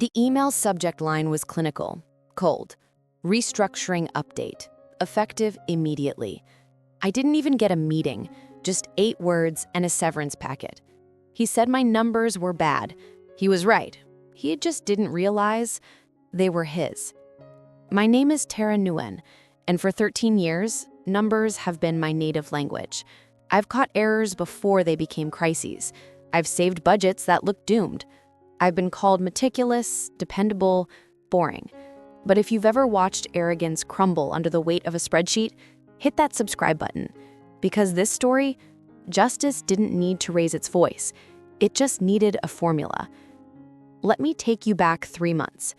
The email's subject line was clinical, cold, restructuring update, effective immediately. I didn't even get a meeting, just 8 words and a severance packet. He said my numbers were bad. He was right. He just didn't realize they were his. My name is Tara Nguyen, and for 13 years, numbers have been my native language. I've caught errors before they became crises. I've saved budgets that looked doomed. I've been called meticulous, dependable, boring. But if you've ever watched arrogance crumble under the weight of a spreadsheet, hit that subscribe button. Because this story, justice didn't need to raise its voice. It just needed a formula. Let me take you back 3 months.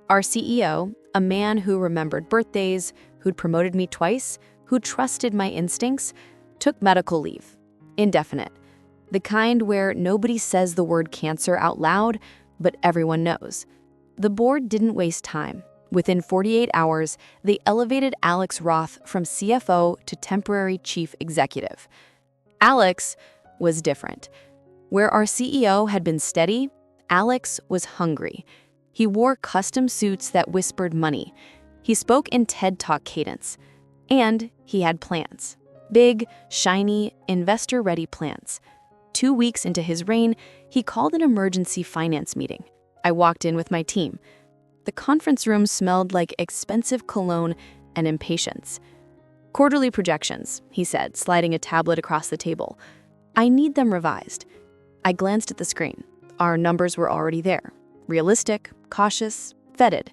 Our CEO, a man who remembered birthdays, who'd promoted me twice, who trusted my instincts, took medical leave. Indefinite. The kind where nobody says the word cancer out loud, but everyone knows. The board didn't waste time. Within 48 hours, they elevated Alex Roth from CFO to temporary chief executive. Alex was different. Where our CEO had been steady, Alex was hungry. He wore custom suits that whispered money. He spoke in TED Talk cadence. And he had plans. Big, shiny, investor-ready plans. 2 weeks into his reign, he called an emergency finance meeting. I walked in with my team. The conference room smelled like expensive cologne and impatience. Quarterly projections, he said, sliding a tablet across the table. I need them revised. I glanced at the screen. Our numbers were already there. Realistic, cautious, vetted.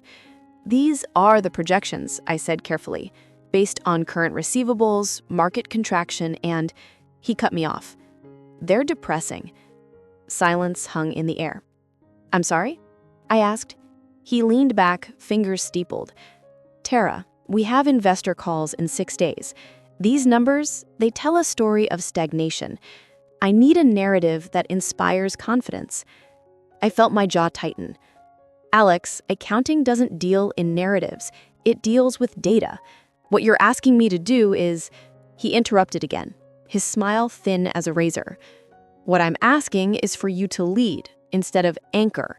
These are the projections, I said carefully, based on current receivables, market contraction, and he cut me off. They're depressing. Silence hung in the air. I'm sorry? I asked. He leaned back, fingers steepled. Tara, we have investor calls in 6 days. These numbers, they tell a story of stagnation. I need a narrative that inspires confidence. I felt my jaw tighten. Alex, accounting doesn't deal in narratives. It deals with data. What you're asking me to do is... He interrupted again, his smile thin as a razor. What I'm asking is for you to lead instead of anchor.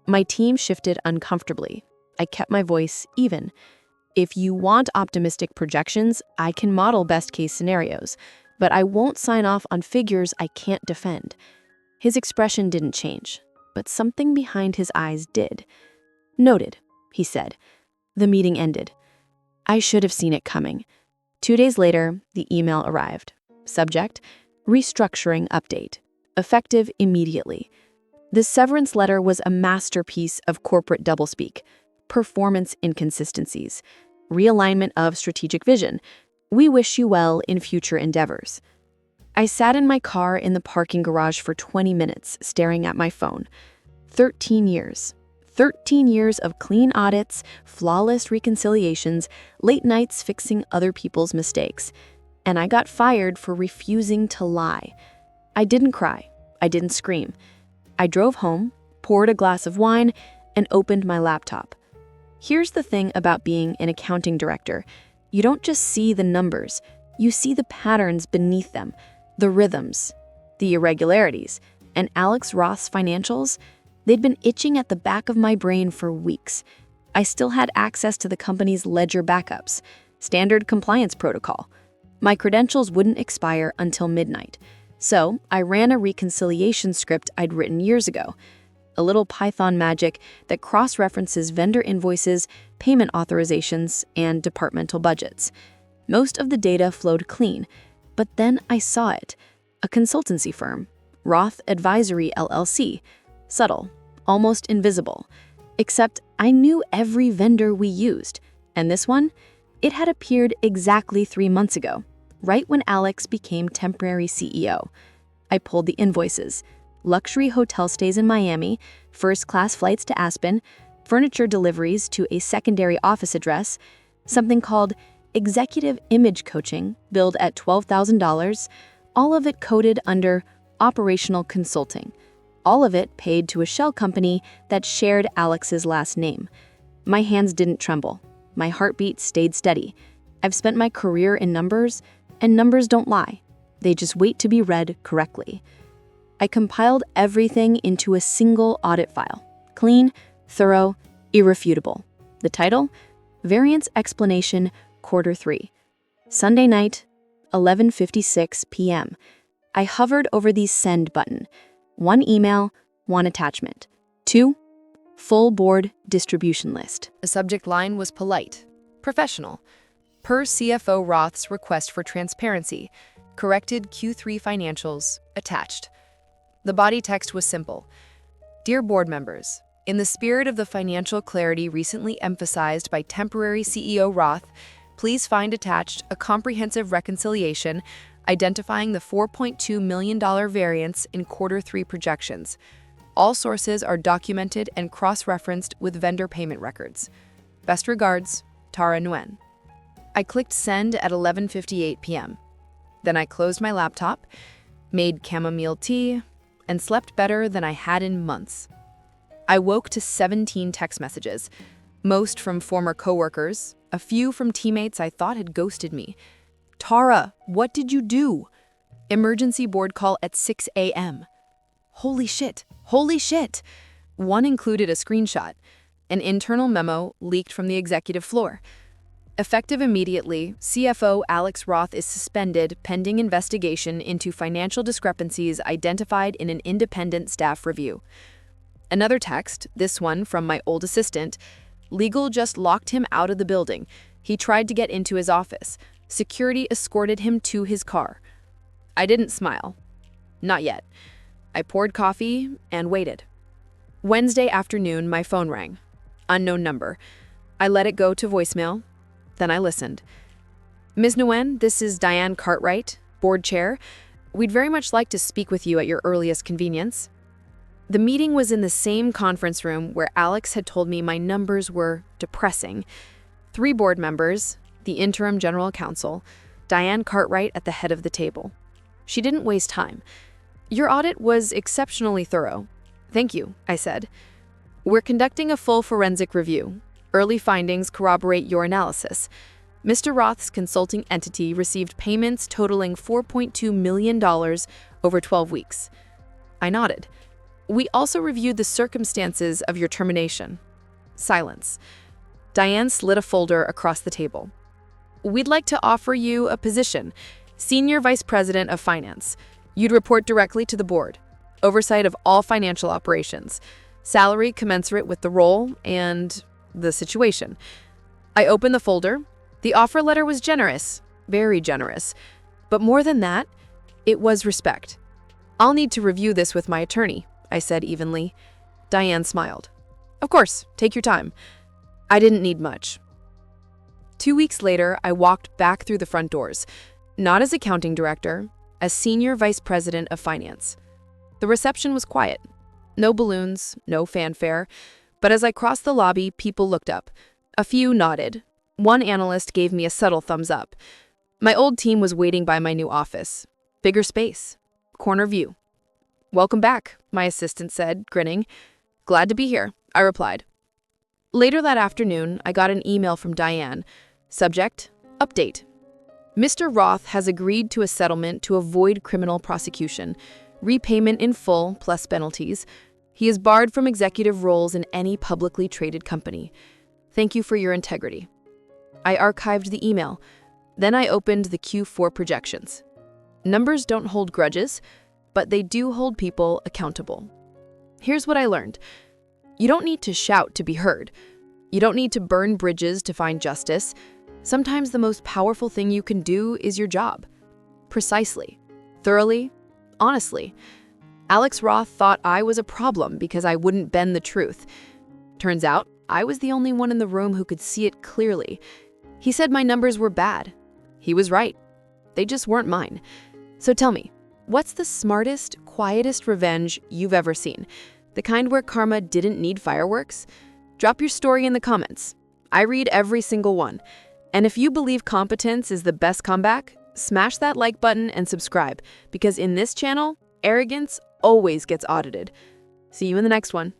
My team shifted uncomfortably. I kept my voice even. If you want optimistic projections, I can model best-case scenarios, but I won't sign off on figures I can't defend. His expression didn't change, but something behind his eyes did. Noted, he said. The meeting ended. I should have seen it coming. 2 days later, the email arrived. Subject, restructuring update. Effective immediately. The severance letter was a masterpiece of corporate doublespeak, performance inconsistencies, realignment of strategic vision. We wish you well in future endeavors. I sat in my car in the parking garage for 20 minutes, staring at my phone. 13 years. 13 years of clean audits, flawless reconciliations, late nights fixing other people's mistakes. And I got fired for refusing to lie. I didn't cry. I didn't scream. I drove home, poured a glass of wine, and opened my laptop. Here's the thing about being an accounting director. You don't just see the numbers. You see the patterns beneath them, the rhythms, the irregularities. And Alex Roth's financials, they'd been itching at the back of my brain for weeks. I still had access to the company's ledger backups, standard compliance protocol. My credentials wouldn't expire until midnight. So I ran a reconciliation script I'd written years ago. A little Python magic that cross-references vendor invoices, payment authorizations, and departmental budgets. Most of the data flowed clean, but then I saw it. A consultancy firm, Roth Advisory LLC. Subtle, almost invisible. Except I knew every vendor we used. And this one? It had appeared exactly 3 months ago, right when Alex became temporary CEO. I pulled the invoices. Luxury hotel stays in Miami, first-class flights to Aspen, furniture deliveries to a secondary office address, something called executive image coaching, billed at $12,000, all of it coded under operational consulting. All of it paid to a shell company that shared Alex's last name. My hands didn't tremble. My heartbeat stayed steady. I've spent my career in numbers, and numbers don't lie. They just wait to be read correctly. I compiled everything into a single audit file. Clean, thorough, irrefutable. The title? Variance Explanation, Quarter 3. Sunday night, 11:56 p.m. I hovered over the send button. 1 email, 1 attachment. 2, full board distribution list. The subject line was polite, professional. Per CFO Roth's request for transparency, corrected Q3 financials, attached. The body text was simple. Dear board members, in the spirit of the financial clarity recently emphasized by temporary CEO Roth, please find attached a comprehensive reconciliation identifying the $4.2 million variance in quarter 3 projections. All sources are documented and cross-referenced with vendor payment records. Best regards, Tara Nguyen. I clicked send at 11:58 p.m. Then I closed my laptop, made chamomile tea, and slept better than I had in months. I woke to 17 text messages, most from former coworkers, a few from teammates I thought had ghosted me. Tara, what did you do? Emergency board call at 6 a.m. Holy shit, holy shit. One included a screenshot. An internal memo leaked from the executive floor. Effective immediately, CFO Alex Roth is suspended pending investigation into financial discrepancies identified in an independent staff review. Another text, this one from my old assistant, legal just locked him out of the building. He tried to get into his office. Security escorted him to his car. I didn't smile. Not yet. I poured coffee and waited. Wednesday afternoon, my phone rang. Unknown number. I let it go to voicemail. Then I listened. Ms. Nguyen, this is Diane Cartwright, board chair. We'd very much like to speak with you at your earliest convenience. The meeting was in the same conference room where Alex had told me my numbers were depressing. 3 board members, the interim general counsel, Diane Cartwright at the head of the table. She didn't waste time. Your audit was exceptionally thorough. Thank you, I said. We're conducting a full forensic review. Early findings corroborate your analysis. Mr. Roth's consulting entity received payments totaling $4.2 million over 12 weeks. I nodded. We also reviewed the circumstances of your termination. Silence. Diane slid a folder across the table. We'd like to offer you a position, Senior Vice President of Finance. You'd report directly to the board. Oversight of all financial operations. Salary commensurate with the role and the situation. I opened the folder. The offer letter was generous, very generous. But more than that, it was respect. I'll need to review this with my attorney, I said evenly. Diane smiled. Of course, take your time. I didn't need much. 2 weeks later, I walked back through the front doors, not as accounting director, as Senior Vice President of Finance. The reception was quiet. No balloons, no fanfare. But as I crossed the lobby, people looked up. A few nodded. One analyst gave me a subtle thumbs up. My old team was waiting by my new office. Bigger space. Corner view. Welcome back, my assistant said, grinning. Glad to be here, I replied. Later that afternoon, I got an email from Diane. Subject, update. Mr. Roth has agreed to a settlement to avoid criminal prosecution. Repayment in full plus penalties. He is barred from executive roles in any publicly traded company. Thank you for your integrity. I archived the email. Then I opened the Q4 projections. Numbers don't hold grudges, but they do hold people accountable. Here's what I learned. You don't need to shout to be heard. You don't need to burn bridges to find justice. Sometimes the most powerful thing you can do is your job. Precisely, thoroughly, honestly. Alex Roth thought I was a problem because I wouldn't bend the truth. Turns out, I was the only one in the room who could see it clearly. He said my numbers were bad. He was right. They just weren't mine. So tell me, what's the smartest, quietest revenge you've ever seen? The kind where karma didn't need fireworks? Drop your story in the comments. I read every single one. And if you believe competence is the best comeback, smash that like button and subscribe, because in this channel, arrogance always gets audited. See you in the next one.